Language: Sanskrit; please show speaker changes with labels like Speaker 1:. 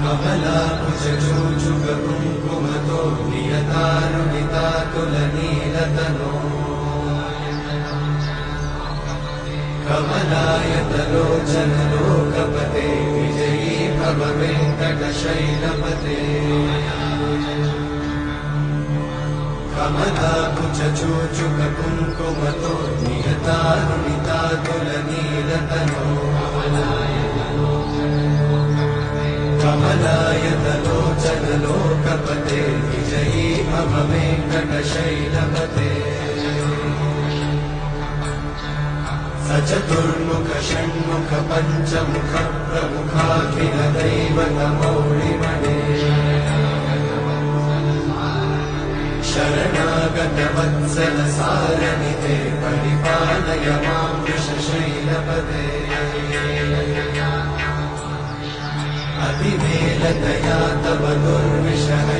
Speaker 1: कमलाकुचूचुककुङ्कुमतो नियतारुणितातुलनीलतनो कमलायतलोचनलोकपते विजयी भव वेङ्कटशैलपते कमलाकुचूचुककुङ्कुमतो नियतारुणितातुलनीलतनो कमलायतलोचनलोकपते विजयी भव वेङ्कटशैलपते सचतुर्मुख षण्मुख पञ्चमुख प्रमुखाखिल दैवतमौलिमणे शरणागत वत्सल सारनिते परिपालय मां वृषशैलपते अतिवेलतया तव